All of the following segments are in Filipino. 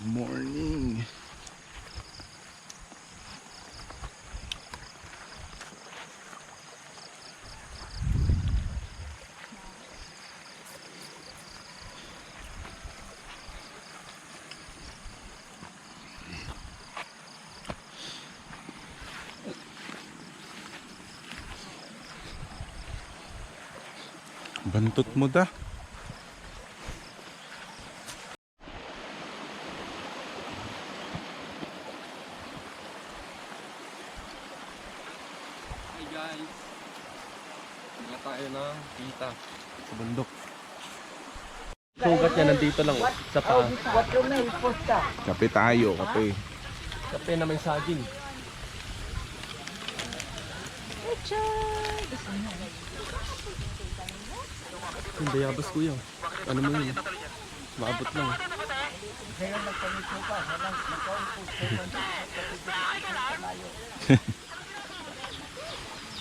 Morning. Bantot mo da. Hi guys, wala tayo ng kita sa bundok. Sugat niya nandito lang sa paa. Kape tayo, kape. Kape na may saging. Hindi abas kuya. Ano mo yun? Maabot lang.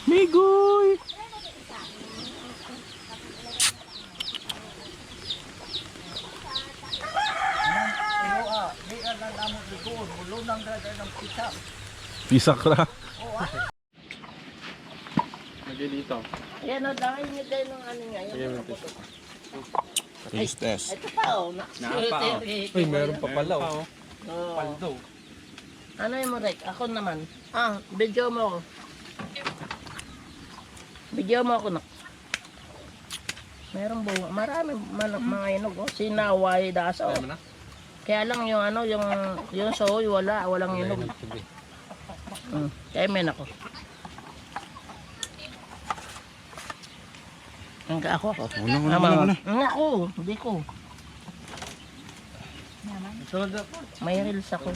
Migoy! Pisak ra. Lagay dito. Yan o, dahil nyo tayo ng ano nga. Lagay mo dito. Taste test. Ito pa o. Uy, meron pa pala oh. Oh. Paldo. Ano yung mo, Rek? Ako naman. Video mo ako. Video mo ako na. Meron bunga. Marami mga inog. Oh. Sinaway daso. Alam mo na? Kaya lang yung ano, yung soy, walang inog. Kaya men ako. Hangga ako. Una. Ako, hindi ko. Sunod na po. May reels ako.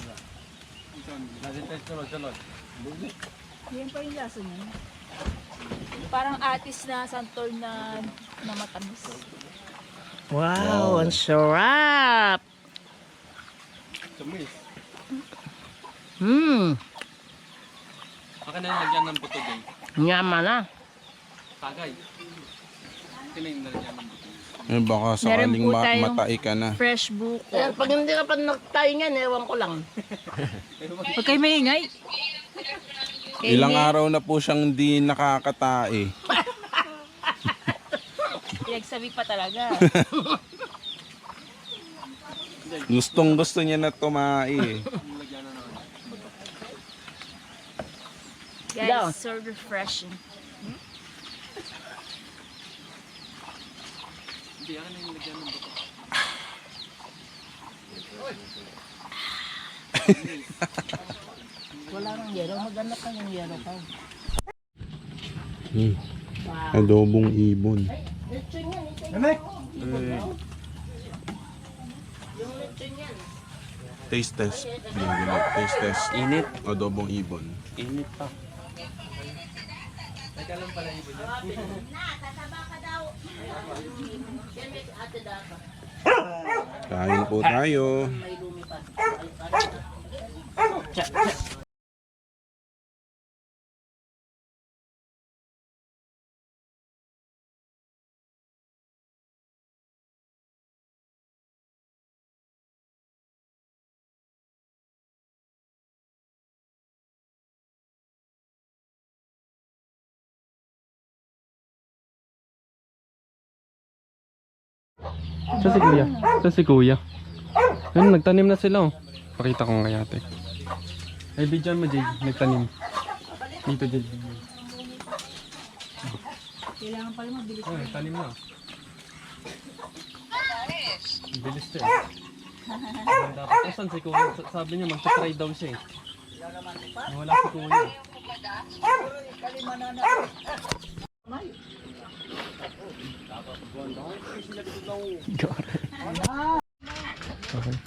Sunod. Yan pa yung lasa niya. Parang atis na santol na matamis. Wow, ang sarap! Tumis. Baka na nilagyan ng buto din. Nyama na. Tagay. Sino yung nilagyan ng buto? Eh, baka Meron sakaling po tayong matai ka na. Fresh buko. Eh, pag hindi ka pa nagtaingan, ewan ko lang. Huwag kayo maingay. Ilang araw na po siyang di nakakatae. Pinagsabi pa talaga. Gustong gusto niya na tumae. Yeah. Guys, so refreshing. Hindi, ano na yung nilagyan ng buto? Wala nang yero, maghanap ka ng yero ka. Adobong ibon. Lechon yan, yung lechon yan. Taste test. Taste test. Init. Adobong ibon. Init pa. Kain po tayo. Sa si kuya. Ayun, nagtanim na sila oh. Pakita ko nga yate. Ay, bidyan mo Jay, nagtanim. Dito Jay. Kailangan pala mabilis. Oh, nagtanim na. Bilis to eh. Dapat saan si kuya? Sabi niya magta-try daw siya eh. Wala si kuya. Okay.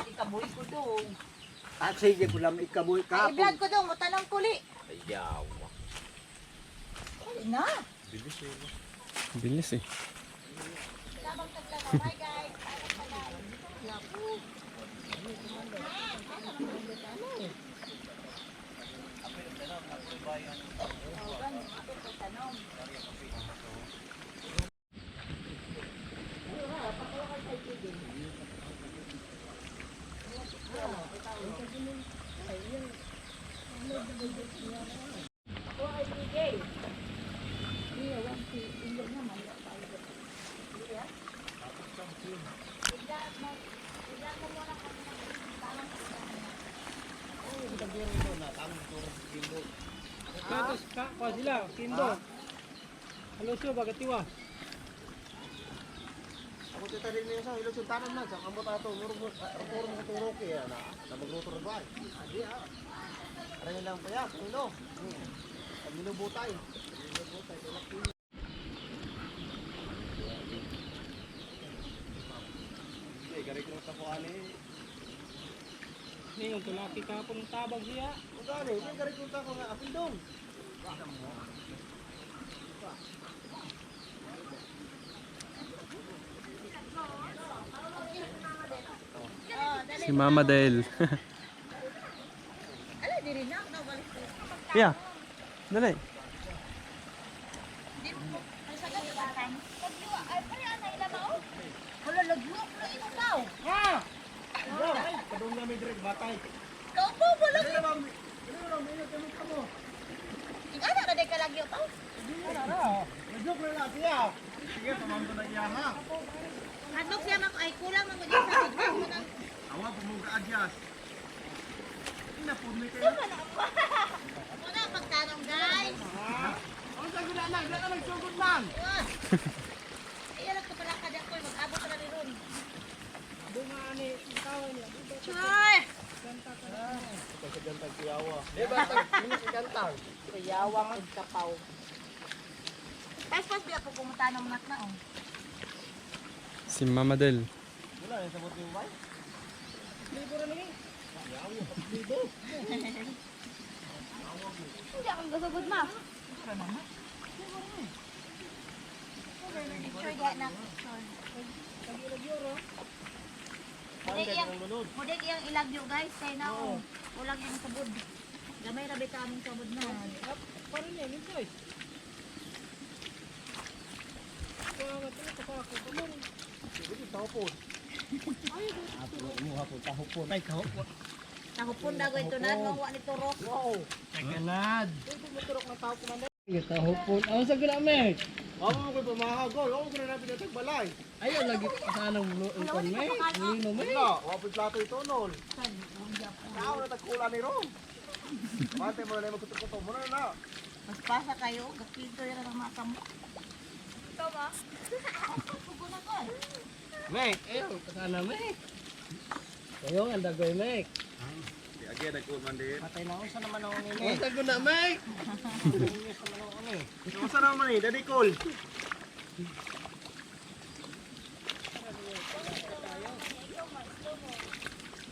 Ikaboy ko doon. Sige ko lang ikaboy ka. Ay, vlog ko daw, matanong kuli. Na. Bilis eh. Tapos ka sila, kindo. Haluso bagatiwa. Ako tita rin niya sa ilog sultanan na, sa kamot ato, murong mo turok eh, na magluto rin ba? Adi ah. Aray lang pa yan, ano? Pag minubutay. Hindi, garik lang sa kuhani. Ngayon, tulaki ka po ng tabag siya. Magkano, hindi garik lang ko nga, apindong. Si Mama Del. Yeah. Dali. Kadong na may direct batay. Nag-joke na lang siya. Sige, pamamto na iya ha. Hadlok siya mak ay kulang man gud sa hadlok mo nang Awa, pumuga adyas. Inapod may kayo. muna pagtanong guys. Ang sagot na lang, dala nagsugod lang. Iya lang ko pala kada ko mag-abot ra ni ron. Bunga ani, tawon niya. Choy. Kasagantang siyawa. Eh, basta minikagantang. Kayawang at kapaw. Pas biya ko kumutanong nak na oh. Si Mama Del. Wala, yung sabot yung bay. Hindi akong gasagod ma. Picture diha na. Mudig iyang ilagyo guys kay na oh. Ulang yung sabod. Gamay ra bitaw aming sabod na. Paano niya, minsoy? Kaya nga ito, kapako ko mo. Ay, kahopon. Nahupon dago ito na mawa ni turok. Ganad. Ito mo turok ng tao kumanda. Kahopon. Ano sa ginamit? Ako mo ko'y pamahagol. Ako ko na natin natag balay. Ayaw, lagi pa sa anong ikon may. Lino may. Wala, wapit plato ito, nol. Tao na tagkula ni Ron. Mate mo na na magkutukuto. Muna na. Mas pasa kayo, gapito yan ang mga kamot. Ito ma. Pugunan ko. Mek, ayaw, kasana Mek. Kayo, ang dagoy Mek. Again, nagkuman din. Patay na usa naman ako nini. Ang sago na Mek. Kumusta naman eh, Daddy Cole?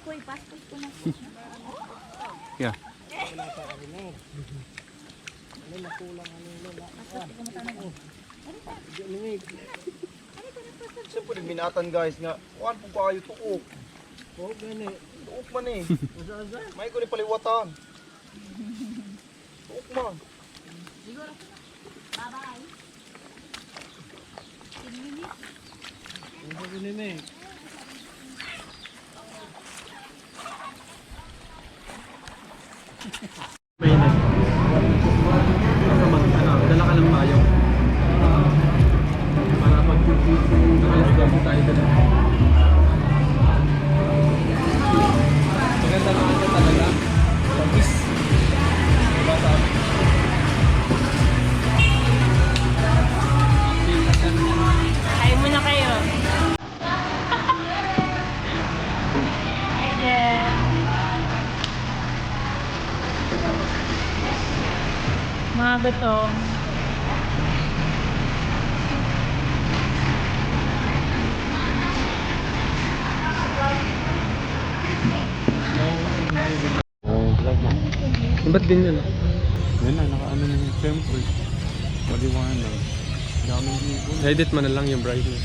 Kuy, pastos ko na. Yeah. Siyempre, minatan guys nga. Kuhan po kayo tuok. Oh, gani. Tuok man eh. May ko ni paliwatan. Tuok man. Bye-bye. Ang sago ni Mek. Mainit. Dala ka ng payong. Para pag nakalasgabi tayo dala. Maganda na ito talaga. Pagis. Diba sabi? Ay mo na kayo. Hi there. Mga gutom. Ba't ganyan? Yan na, nakaano na yun. Siyempre. Maliwanag. Daming ibon. Edit mo na lang yung brightness.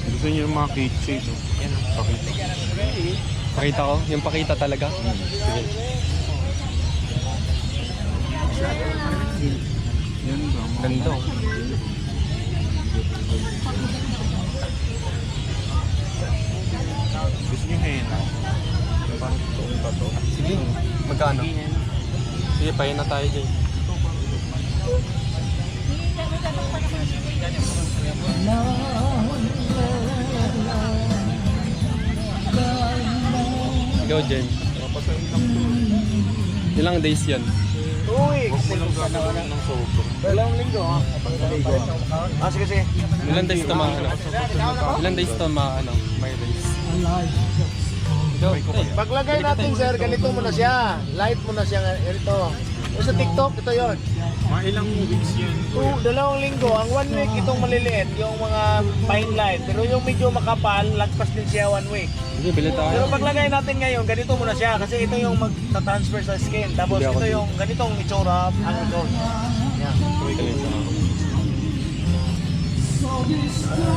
Gusto niyo yung mga kitchen. No? Pakita. Pakita ko? Yung pakita talaga? Sige. Yan ba? Ganda oh. Gusto niyo henna? Parang toong pa to. Sige. Magkano? Sige, pahin na tayo dyan. Ikaw, Jen. Ilang days yan? 2 weeks. Huwag mo lang gagawin ng sobra. Dalawang linggo, ha? Sige, sige. Ilang days to ano? Ilang days to may days? Ikaw, Paglagay natin, sir, ganito muna siya. Light muna siya ito. O sa TikTok, ito yon. Mga ilang weeks yan. 2 linggo. Ang 1 week, itong maliliit, yung mga fine light. Pero yung medyo makapal, lagpas din siya 1 week. Hindi, bili Pero tayo. paglagay natin ngayon, ganito muna siya. Kasi ito yung magta-transfer sa skin. Tapos Hindi ako ito yung ganitong itsura ang ito. Yan.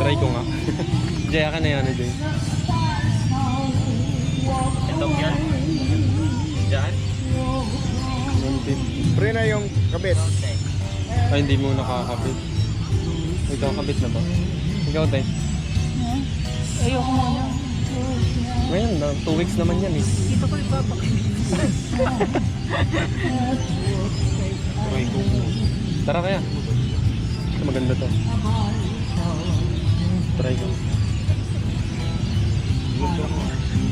Try ko nga. Jaya ka na yan, Jay. Itong yan. Diyan. Pre na yung kabit. Ay, hindi mo nakakabit. Ikaw, kabit na ba? Ikaw, Tay. Ayoko muna. Ngayon, 2 weeks naman yan eh. Dito ko ipapakita. Tara kaya. Ito, maganda to. Try ko.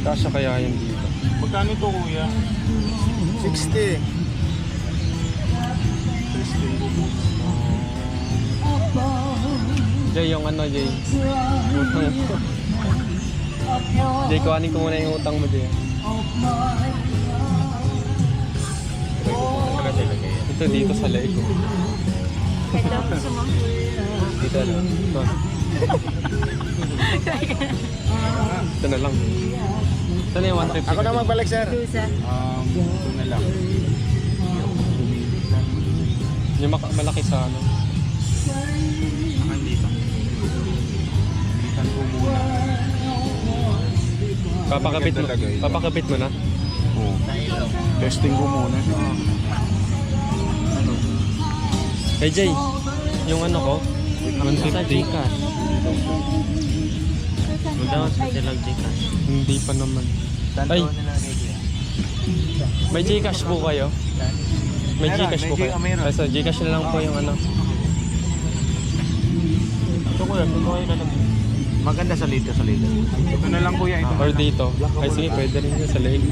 Kasya kaya yan dito. Magkano ito, kuya? 60. Jay, yung Jay. Utang. Jay, kuhanin ko muna yung utang mo, Jay. Ito dito sa leeg ko. Kaya gusto mo. Dito lang. Ito. Ito na lang. Ito na yung 150. Ako na magbalik, sir. Dusa. Ito na lang. Yung malaki sa Akan dito. Bitan ko muna. Papakabit mo na. Oo. Testing ko muna. Hey Jay, yung ko, 150 cash. Magdawas na silang Gcash. Hindi pa naman. Ay, may Gcash po kayo? May Gcash po kayo? Ay, so Gcash na lang po yung Ito ko yan. Ito kayo na lang. Maganda sa lito, Ito na lang, kuya. Ito. or dito. Ay sige, pwede rin yun sa leeg.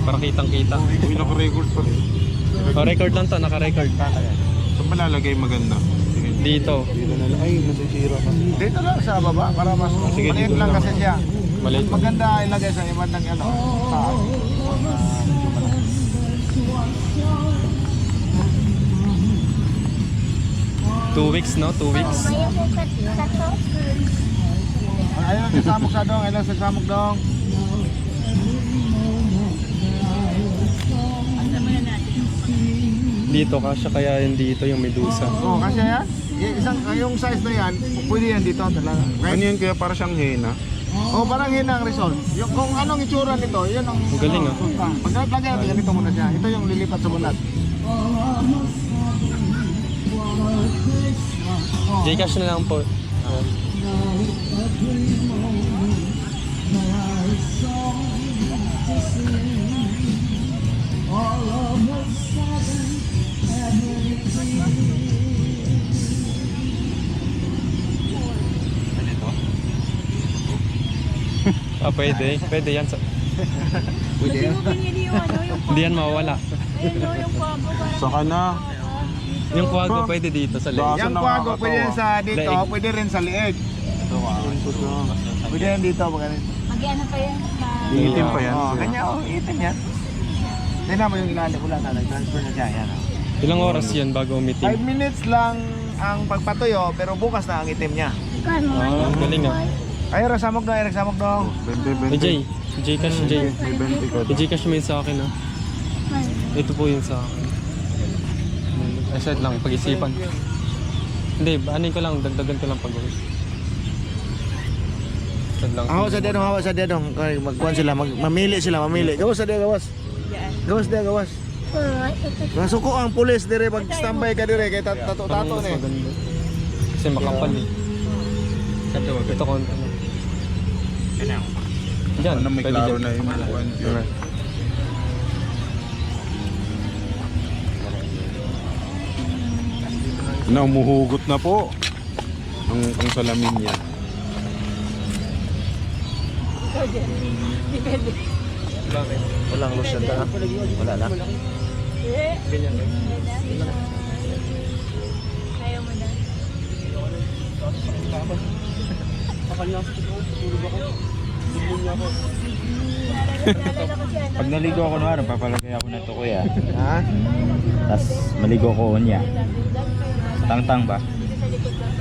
Para kitang-kita. Uy, naka-record pa rin. O, record lang to, naka-record. Saan malalagay maganda? Sige. Dito. Dito na lang. Ay, nasisira ka. Dito lang sa baba para mas Sige, maliit dito lang lang. kasi siya. Maliit. Maganda ilagay sa ibang taas. 2 weeks, no? 2 weeks. Ayun, sasamok sa dong. Ayun, sasamok dong. Dito, kasya kaya yun dito, yung medusa. Oo, kasi yan. Yung size na yan, pwede yan dito talaga. Ano yun, kaya para siyang hena? Oh, parang yun ang result. Yung, kung anong itsura nito, yun ang... Ang galing, ah. Pag naglagay natin, ganito muna siya. Ito yung lilipat sa bulat. Gcash na lang po. Pwede. Pwede yan. Pwede yan. Pinili yung Hindi yan mawawala. yung kwabo. Saka na. Yung kwago pwede dito sa leeg. Yung kwago, pwede yan sa dito, Leeg. pwede rin sa lieg. Pwede yan dito, pag ganito. Mag-ano pa yan? Iitim pa yan. Oh, ganyan, oh, itin yan. Tingnan mo yung ilalim, wala na, nag-transfer na siya, yan. Oh. Ilang oras yan bago 5 umitim? minutes lang ang pagpatuyo, pero bukas na ang itim niya. Ah, galing ah. Ay, rasamok dong, rasamok dong. Bente, Hey bente. Jay, Gcash, Jay. May 20 ka. I-Gcash mo yun sa akin, ah. Ito po yun sa akin. Ay, set lang, pag-isipan. Hindi, anin ko lang, dagdagan ko lang pag-uwi. Set lang. Hawa sa dedong. Magkuhan sila, mamili sila, mamili. Gawas sa dia, gawas. Gawas dia, gawas. Masuko ang pulis dire pag standby ka dire kay tato Parang mas ni. maganda. Kasi makapal eh. Ito ko. Diyan, Ano, may pwede klaro dyan. na yung buwan. Okay. Na, umuhugot na po ang salamin niya. Bakit? Walang lotion da. Wala na. Ganyan eh. Ayaw mo na. Pag naligo ako naman, papalagay ako na to kuya. Ha? Tapos maligo ko niya. Tang-tang ba?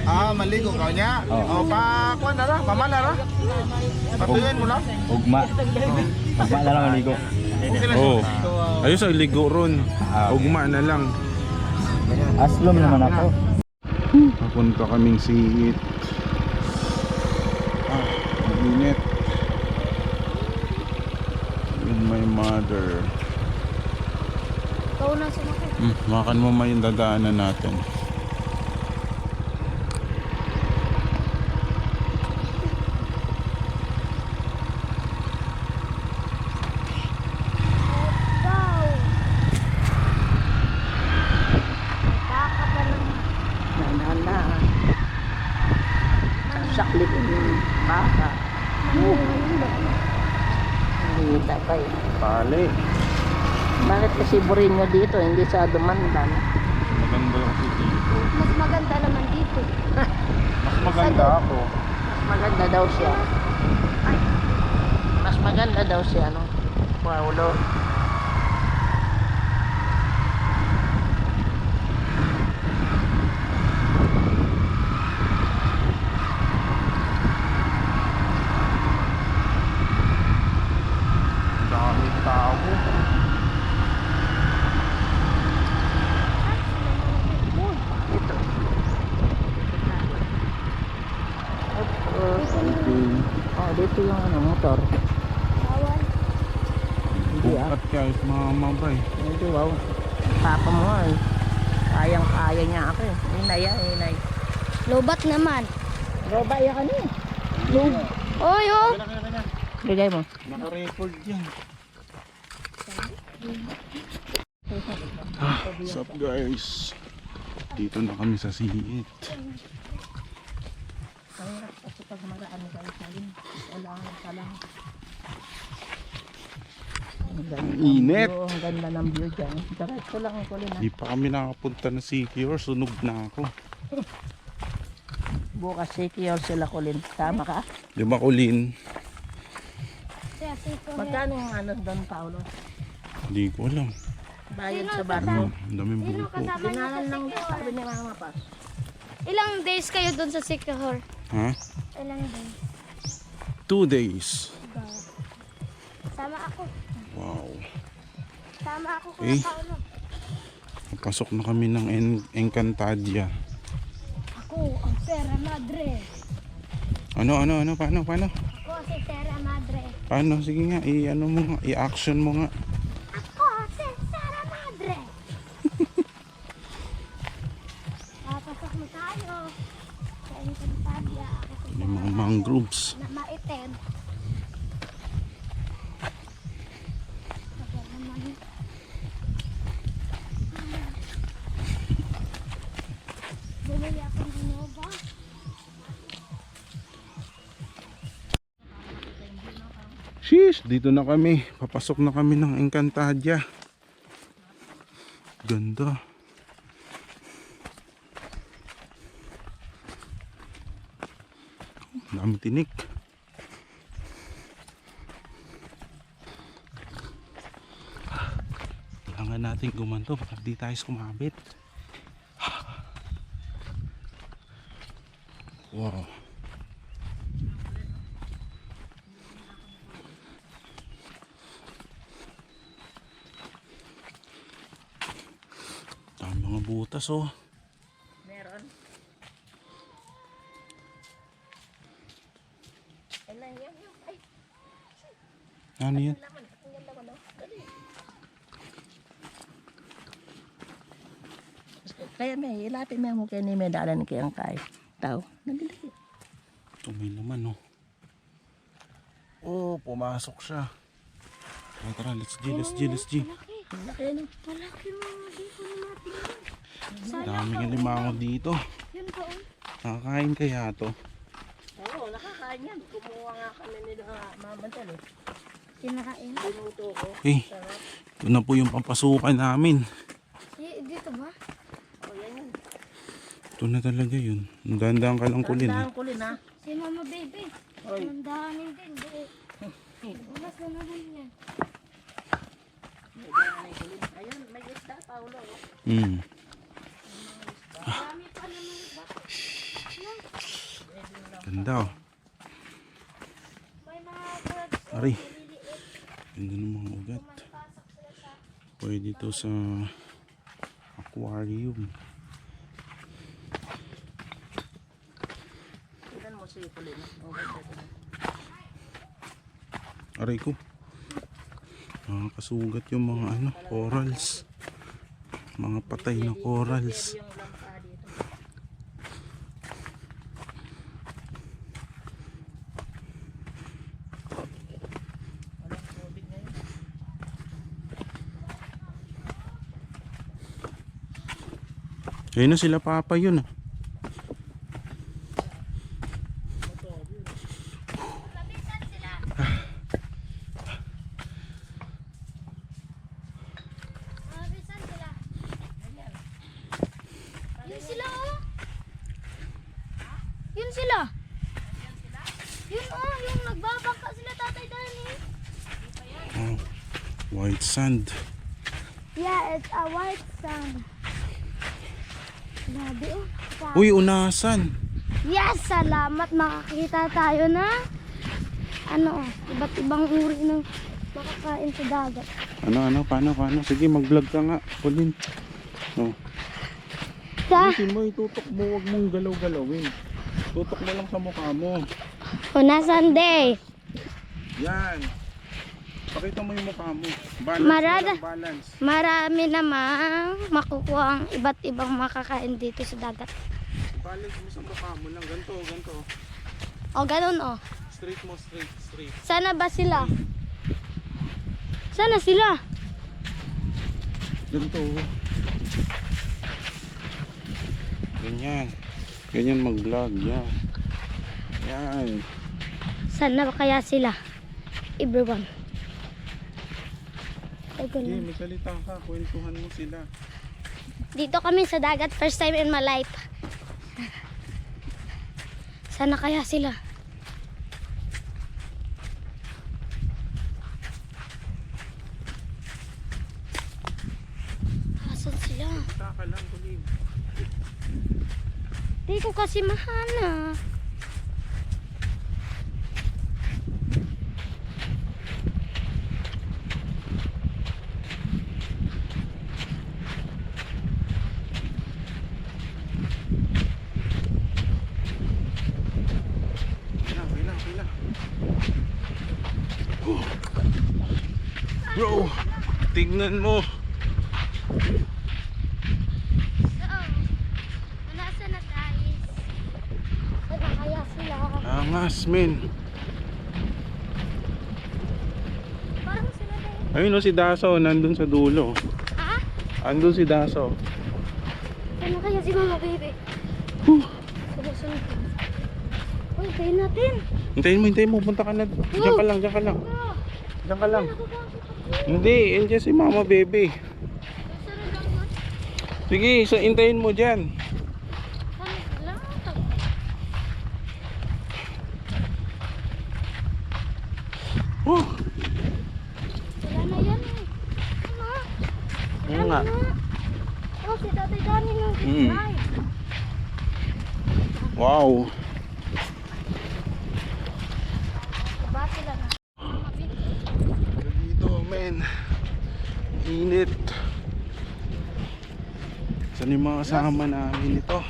Ah, maligo ka niya. Oo. O pa kuan na ra, mamala ra. Patuyin mo lang. Ugma. Ugma na lang maligo. Oo. Ayos ang ligo ron. Ugma na lang. Aslom naman ako. Papunta kaming siit. Ang init. With my mother. Ikaw na sumakit. Makan mo may dadaanan natin. Wow! Baka pa lang. Na. Saklit yung baka. Hindi tapay. Pali. Bakit kasi burin nyo dito, hindi sa Dumandan? Maganda kasi dito. Mas maganda naman dito. Mas maganda ako. Mas maganda daw siya. Ay. Mas maganda daw siya, no? Paulo. Dami tao. Ito. Oh, dito yung ano, motor. Bawal. Hindi ah. Bukat guys, mga mabay. Hindi, wow. Papa mo ay. Kayang-kaya niya ako eh. Inay ah, inay. Lobat naman. Roba ya ka niya. Oy, oh! Bigay mo. Naka-record yan. What's up guys? Dito na kami sa siit. Mahirap kasi pag mag-ano kayo sa akin. Wala ka lang. Ang init. Ang ganda ng view dyan. Diretso lang ako rin ah. Di pa kami nakapunta na Sikior. Sunog na ako. Bukas secure sila kulin. Tama ka? Di ba Colin? Magkano yung ano doon, Paolo? Hindi ko alam. Bayad sa barko. Ang daming buko. Binalan lang sabi ni Mama pa. Ilang days kayo dun sa Sikahor? Ha? Ilang days? 2 days. Sama ako. Wow. Sama ako kung Eh. Paolo. Pasok na kami ng Encantadia. Ako, ang Sierra Madre. Ano? Paano? Ako si Sierra Madre. Paano? Sige nga, i-ano mo nga, i-action mo nga. Ako si Sierra Madre. Papasok mo tayo. Sa Encantadia. Ako si Yung mga Sierra mangroves. na maitim. Tagal naman. Bumili ako ng Nova. Sheesh, dito na kami. Papasok na kami ng Encantadia. Ganda. Dami tinik. Kailangan natin gumanto baka di tayo sumabit. Wow. butas oh. Meron. Ay, na, yan. Ay, Ano yan? laman. Ang ganda ko, no? Dali. Kaya may, ilapin mo kayo ni Medalan kayang kay. Tao. Nandili. Ito may laman oh. Oh, pumasok siya. Tara, tara, let's G. Laki, no? Malaki mga dito natin. Daming alimango dito. Yun pa oh. Nakakain kaya to? Oo, nakakain yan. Kumuha nga kami ni Mama Tal eh. Kinakain. Pinuto ko. Okay, ito na po yung papasukan namin. Dito ba? O, yan yun. Ito na talaga yun. Dandaan ka lang kulin. Tandaan ko rin, ha? Si Mama Baby. Oy. Nandahanin din. Ulas na naman yan. May ganay ko rin. Ayun, may isda, Paulo. Marami pa naman ba? Ganda oh. May mga birds. Ari. Ganda ng mga ugat. Pwede to sa aquarium. Tignan mo si Kulin. Okay, okay. Aray ko. Nakakasugat yung mga ano, corals. Mga patay na corals. Yung lampa dito. Walang tubig ngayon. Ayun na sila papa yun ah. Saan sila? Yun sila oh. Yun sila. Yun oh, yung nagbabangka sila Tatay Danny. Oh, white sand. Yeah, it's a white sand. Grabe oh. Uy, unasan. Yes, salamat makakita tayo na ano oh, iba't ibang uri ng makakain sa dagat. Ano, paano? Sige, mag-vlog ka nga. Kulin. Oh. Sa Ulitin mo, itutok mo. Huwag mong galaw-galawin. Tutok mo lang sa mukha mo. una Sunday. Yan. Pakita mo yung mukha mo. Balance Marada. lang, balance. Marami namang makukuha ang iba't ibang makakain dito sa dagat. Balance mo sa mukha mo lang. Ganto. O ganun oh. Straight mo, straight. Sana ba sila? Sana sila? Ganito. Ganyan mag-vlog. Yan. Sana ba kaya sila? Everyone. Ay, Okay, ganun. may salita ka. Kwentuhan mo sila. Dito kami sa dagat, first time in my life. Sana kaya sila? Asan sila? Salita ka lang, Kulin. Di ko kasi mahana. Kailang. Bro, tingnan mo. Nasaan na guys? Sana kaya sila? Angas, men. Parang sila din. Ayun o si Daso, nandun sa dulo. Ha? Andun si Daso. Sana kaya si Mama Baby? Sunod. Uy, tayo natin. Hintayin mo, punta ka na. Diyan ka lang. Diyan ka lang. Hindi, endiyan si Mama Baby. Sige, hintayin mo dyan. Wala na yan eh. Oo nga. Oh, si Tatay Danny yung Mm. slide. Wow. Diba sila na? Dito, men. Init. Saan Ano yung mga kasama namin ito?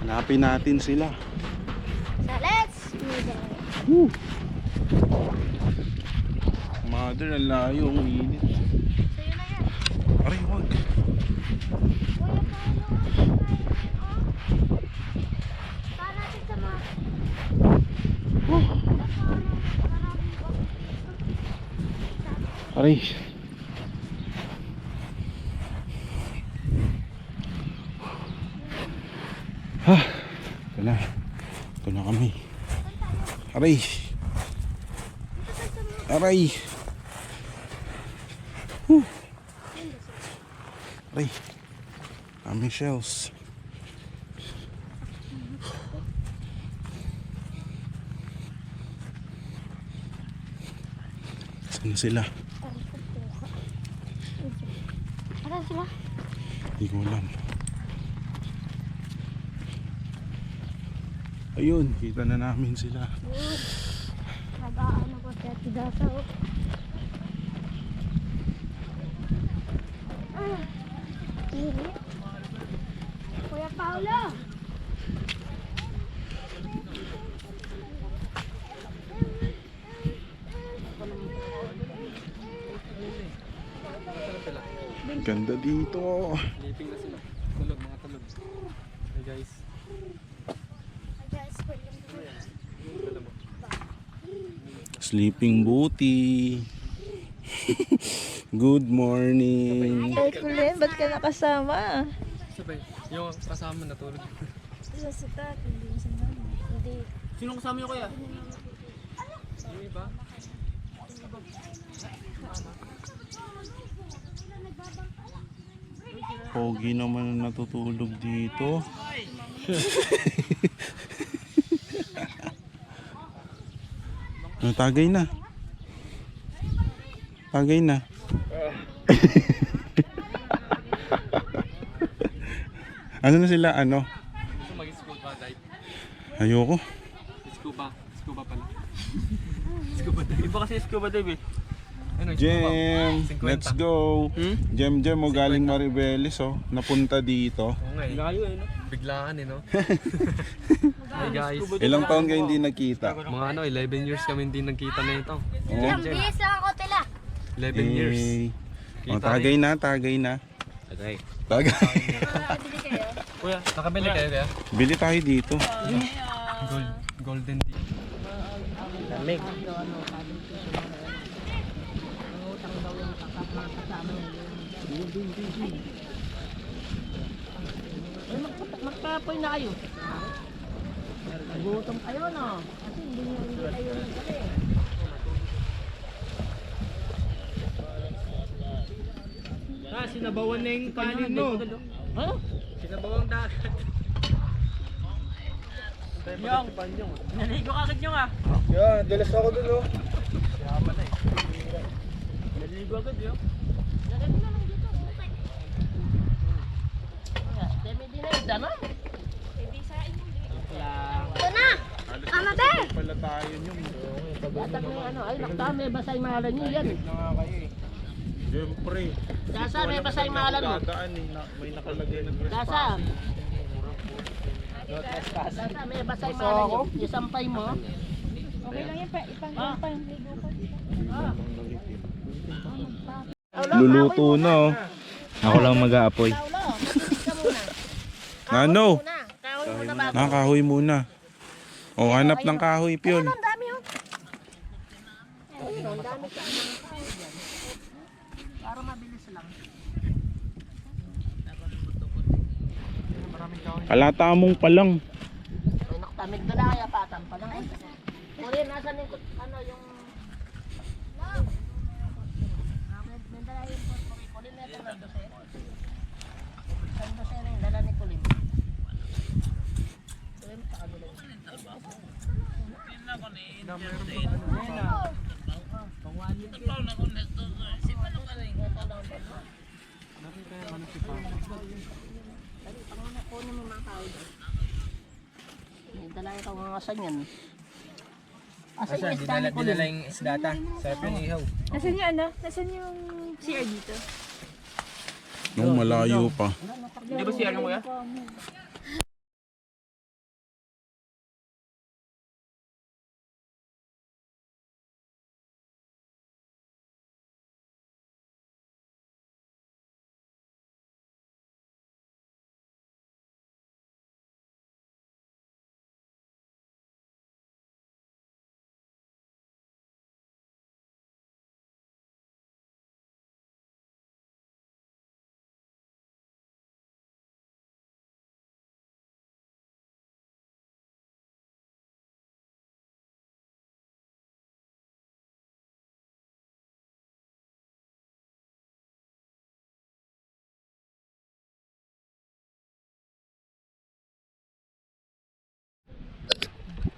Hanapin natin sila. So, let's move on. Woo! Mother, ang layo, ang init. Sa'yo na yan. Aray, huwag. Kuya, paano natin sa mga... Aray. Ha, ito na. Ito na kami. Aray. Aray. Whew. Aray. Kami shells. Saan sila? Asan sila? Hindi ko alam. Ayun, kita na namin sila. Nag-aano ko siya, tidasa ko. Kuya Paolo! Ganda dito. Sleeping na sila. Tulog, mga tulog. Hey guys. Sleeping Beauty. Good morning. Ay, Kulin, ba't ka nakasama? Sabay, yung kasama natulog. Isa si Tat, hindi sa mama. Hindi. Sinong kasama niyo kuya? Yung iba? Pogi naman ang natutulog dito. Tagay na. Tagay na. Ano na sila? Ano? Gusto mag-scuba dive. Ayoko. Scuba pala. Iba kasi scuba dive eh. Ano, Jem, 50. let's go. Jem mo galing Maribeles napunta dito. Oo nga eh. Layo eh no? Biglaan eh no? Hey guys. Ilang taon kayo hindi nagkita? Mga 11 years kami hindi nagkita na ito. Ilang bilis lang ako tila. 11 years. O, tagay na. Tagay. Tagay. Bili kayo. Kuya, nakabili kayo kaya? Bili tayo dito. Golden tea. Lamig. Magpapoy na kayo. Gutom kayo no. Kasi hindi kayo nagkali. Sinabawan na yung kanin no? Ha? Sinabawang dagat. Yung, naligo ka agad yung ah. Yeah, dalas ako dun oh. Naligo agad yun. Demi din na dano. Ito na! Mama Bear! Pala tayo yung Dapat may ano, ay nakdami basay mahalan niyo yan. Siyempre. Dasa may basay mahalan mo. Dadaan may nakalagay na Dasa. Dasa may basay mahalan niyo. Isampay mo. Okay lang yan, ipang ligo ko. Luluto na oh. Ako lang mag-aapoy. Paulo, ka muna. Ano? Kahoy muna bago. Nakahoy muna. O, hanap ng kahoy, Pion. Ang dami oh. Ang dami sa para mabilis lang. Kalatamong pa lang. Ay naktamig na kaya patan pa lang. Kunin nasa likod. Ano yung Kulin na ito ng dosero. Ang dosero yung dala ni Kulin. Kulin pa kami lang. Kunin mo mga tao doon. May dala ito mga asan yan. Asan yung isda ni Kulin? yung isdata. Sarap yung ihaw. Nasaan yung ano? Nasaan yung CR dito? Nung malayo pa. Di ba siya ano kuya?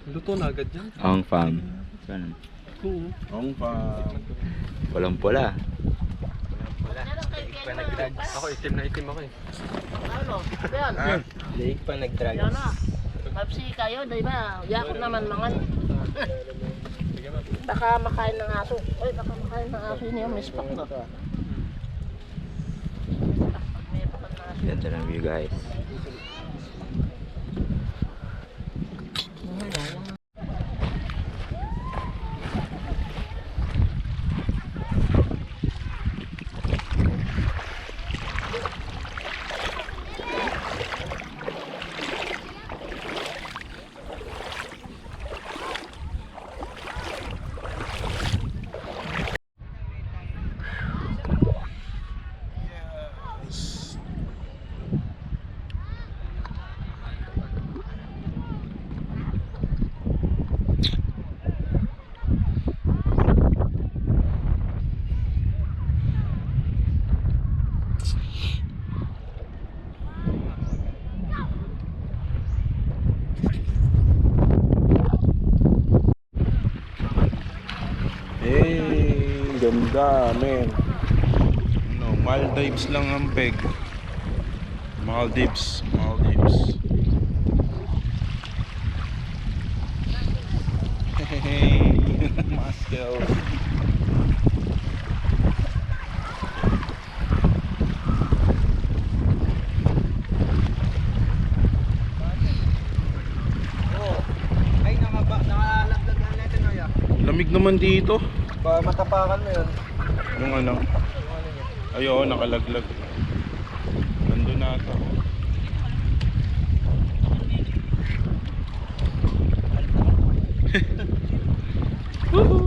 Luto na agad yan. Ang farm. Saan? Oo. Ang pa. Walang pula. Ako itim na itim ako eh. Ano? Yan. Leeg pa nag-drag. Yan na. Mapsi kayo, di ba? Yakot naman mangan. Baka makain ng aso. Uy, baka makain ng aso niya. Mispak na. Ganda ng view guys. Hey, ganda, men. Ano, Maldives lang ang peg. Maldives. Hey, Moscow. Ay, nakalagdag na natin Noya. Lamig naman dito. Ba matapakan mo yun. Yung ano? Ay, oo, nakalaglag. Nandun na ata.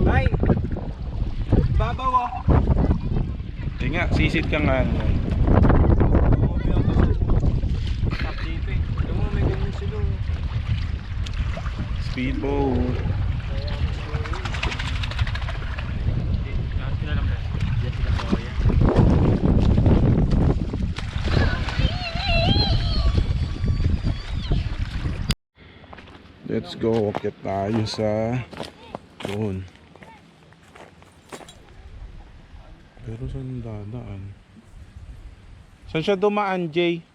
Ay! Babaw oh! Hindi nga, sisit ka nga. Speedboat. Let's go, akit tayo sa doon. Pero saan dadaan? Saan siya dumaan, Jay?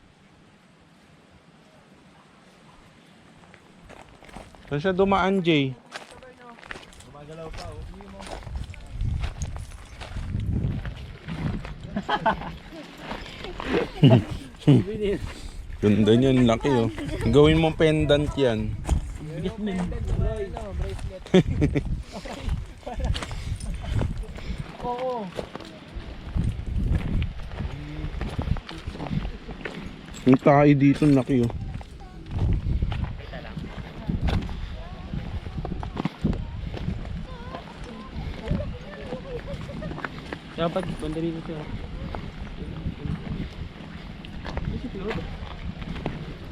Saan siya dumaan, Jay? Gumagalaw pa oh. Ganda niyan, laki oh. Gawin mong pendant yan. Oo. Yung tayo dito, laki oh. Dapat banda rito siya.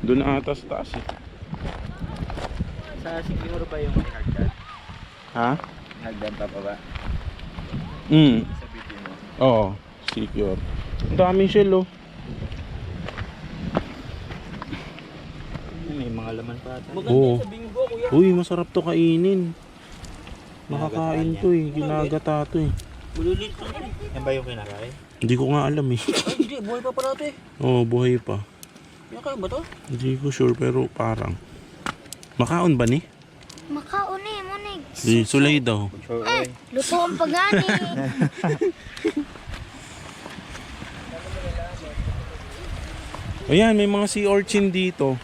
Doon atas taas eh. Sa siguro ba yung hagdan? Ha? Hagdan pa ba? Mm. Sa video mo? Oo, secure. Ang daming shell oh. May mga laman pa ata. Oo. Uy, masarap to kainin. Nakakain to eh, ginagata to eh. Bululit pa rin. Yan ba yung kinakain? Hindi ko nga alam eh. Hindi, buhay pa pala ito eh. Oo, buhay pa. Yan kayo ba to? Hindi ko sure pero parang. Makaon ba ni? Makaon eh, manig. Di, sulay daw. Sure, Luto ang pagani. Ayan, may mga sea urchin dito.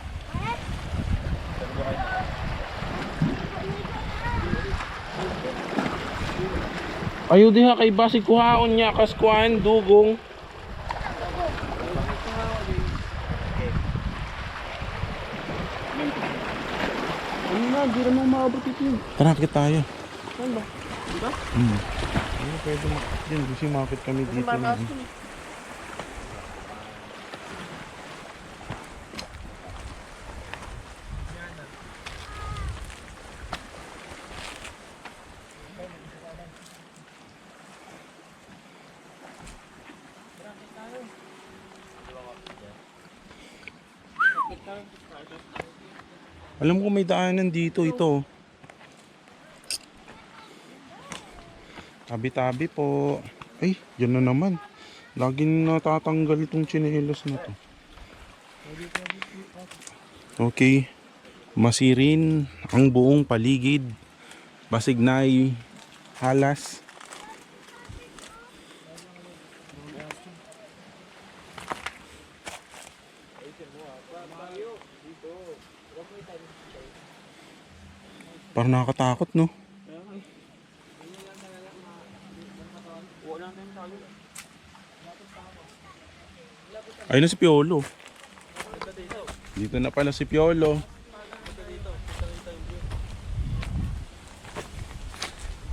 Ayaw diha kay basi kuhaon niya kaskuan dugong. Ano na, di naman maabot ito. Tara, pikit tayo. Saan ba? Diba? Ano pwede mo? Diyan, gusto makapit kami dito. Alam ko may daanan dito ito. Tabi-tabi po. Ay, yan na naman. Laging natatanggal itong tsinelas na to. Okay. Masirin ang buong paligid. Basignay, halas. Parang nakakatakot, no? Ayun na si Piolo. Dito na pala si Piolo.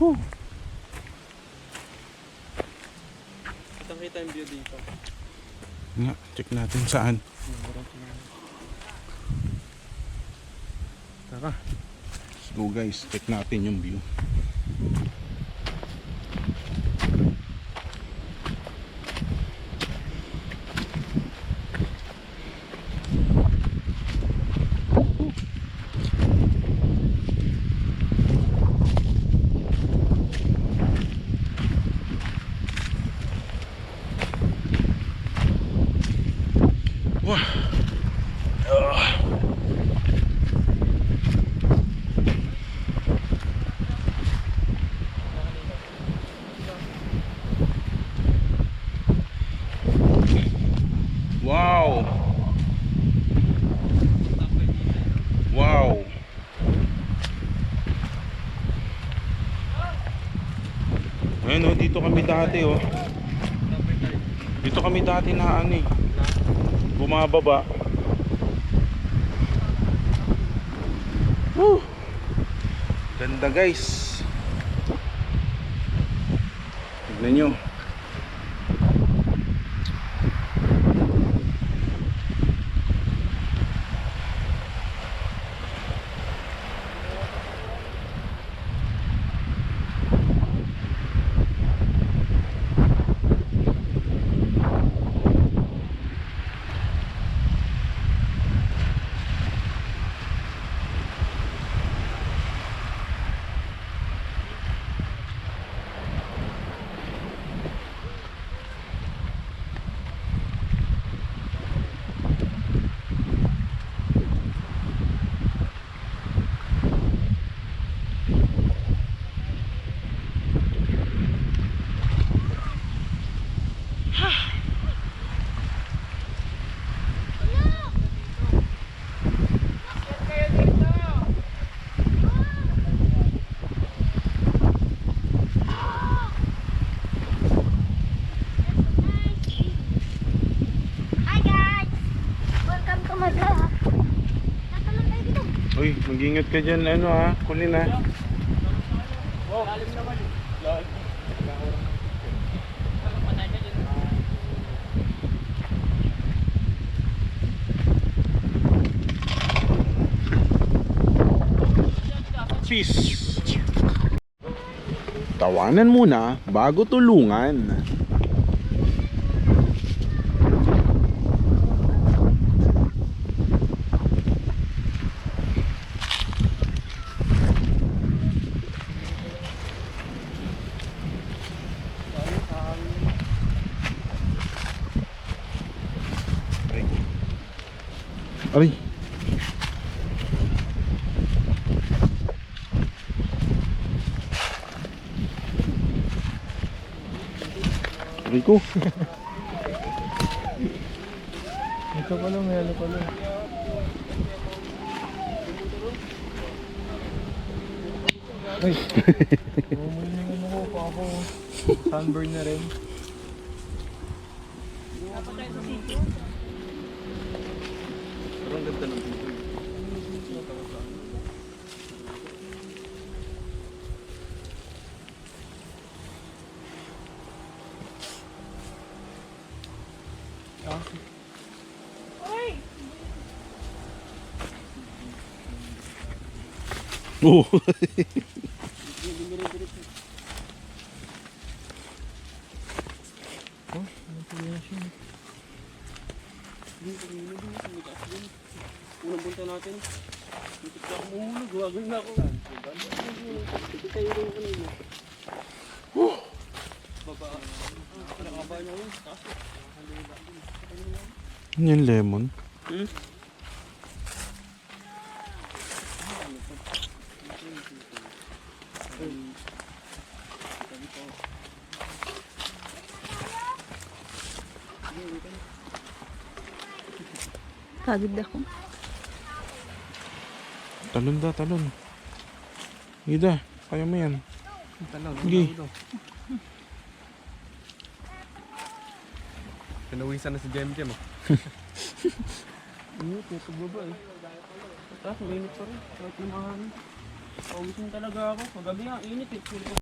Huh. Kitang-kita yung view dito. Nga, check natin saan. Tara. Let's go guys, check natin yung view. Wow! Wow! Ayun oh, dito kami dati oh. Dito kami dati na ano eh. Bumababa. Woo! Ganda guys. Tignan nyo. Uy, mag-ingat ka dyan, ano ha, kulin ha. Peace. Tawanan muna bago tulungan. Aray. Aray ko. Ito pala, may ano pala. Ay! Umuwi na yung ano ko pa ako. Sunburn na rin. Parang ganda ng dito. Oh. Unang punta natin. Dito pa ako mahulog. Huwagan na ako. Dito tayo rin kanina. Baba. Nakakaba na ako. Ano yung lemon? Kagid ako. Talon da, talon. Ida, kaya mo yan. Talaw. Sige. Pinawisan na si Jem Jem. Init, ito baba eh. Tapos mainit pa rin. Kahit lumahangin. Pawisin talaga ako. Pagabi nga, init eh.